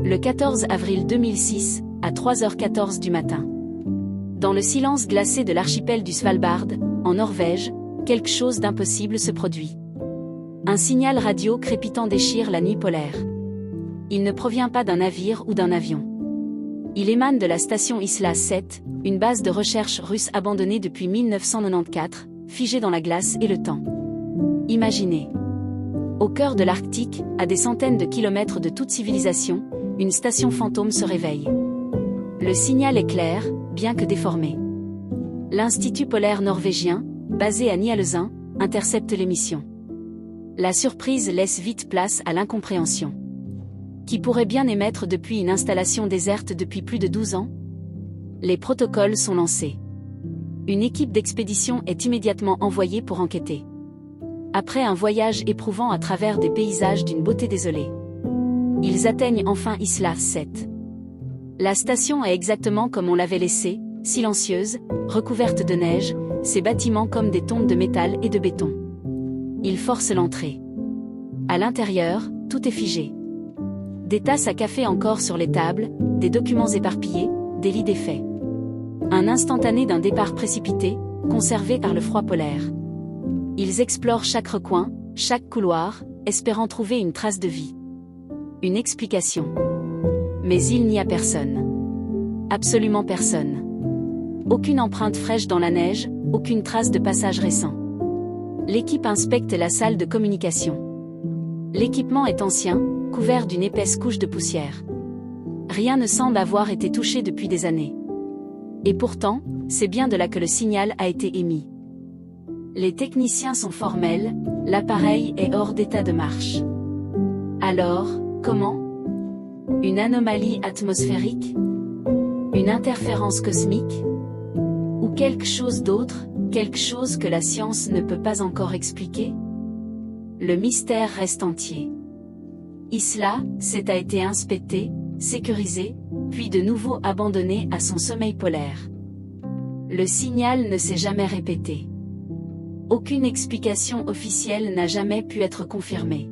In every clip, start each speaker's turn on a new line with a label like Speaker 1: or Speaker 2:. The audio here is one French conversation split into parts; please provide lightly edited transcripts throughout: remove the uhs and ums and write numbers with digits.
Speaker 1: Le 14 avril 2006, à 3h14 du matin. Dans le silence glacé de l'archipel du Svalbard, en Norvège, quelque chose d'impossible se produit. Un signal radio crépitant déchire la nuit polaire. Il ne provient pas d'un navire ou d'un avion. Il émane de la station Isla 7, une base de recherche russe abandonnée depuis 1994, figée dans la glace et le temps. Imaginez. Au cœur de l'Arctique, à des centaines de kilomètres de toute civilisation, une station fantôme se réveille. Le signal est clair, bien que déformé. L'Institut polaire norvégien, basé à Ny-Ålesund, intercepte l'émission. La surprise laisse vite place à l'incompréhension. Qui pourrait bien émettre depuis une installation déserte depuis plus de 12 ans? Les protocoles sont lancés. Une équipe d'expédition est immédiatement envoyée pour enquêter. Après un voyage éprouvant à travers des paysages d'une beauté désolée, ils atteignent enfin Isla 7. La station est exactement comme on l'avait laissée, silencieuse, recouverte de neige, ses bâtiments comme des tombes de métal et de béton. Ils forcent l'entrée. À l'intérieur, tout est figé. Des tasses à café encore sur les tables, des documents éparpillés, des lits défaits. Un instantané d'un départ précipité, conservé par le froid polaire. Ils explorent chaque recoin, chaque couloir, espérant trouver une trace de vie. Une explication. Mais il n'y a personne. Absolument personne. Aucune empreinte fraîche dans la neige, aucune trace de passage récent. L'équipe inspecte la salle de communication. L'équipement est ancien, couvert d'une épaisse couche de poussière. Rien ne semble avoir été touché depuis des années. Et pourtant, c'est bien de là que le signal a été émis. Les techniciens sont formels, l'appareil est hors d'état de marche. Alors, comment? Une anomalie atmosphérique? Une interférence cosmique? Ou quelque chose d'autre, quelque chose que la science ne peut pas encore expliquer? Le mystère reste entier. Isla 7 a été inspecté, sécurisé, puis de nouveau abandonné à son sommeil polaire. Le signal ne s'est jamais répété. Aucune explication officielle n'a jamais pu être confirmée.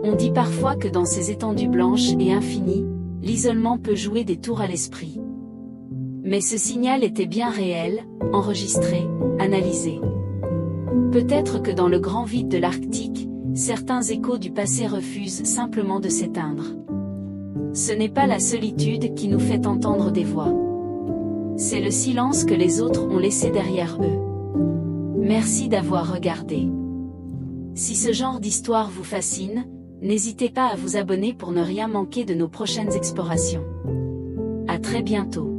Speaker 1: On dit parfois que dans ces étendues blanches et infinies, l'isolement peut jouer des tours à l'esprit. Mais ce signal était bien réel, enregistré, analysé. Peut-être que dans le grand vide de l'Arctique, certains échos du passé refusent simplement de s'éteindre. Ce n'est pas la solitude qui nous fait entendre des voix. C'est le silence que les autres ont laissé derrière eux. Merci d'avoir regardé. Si ce genre d'histoire vous fascine, n'hésitez pas à vous abonner pour ne rien manquer de nos prochaines explorations. À très bientôt.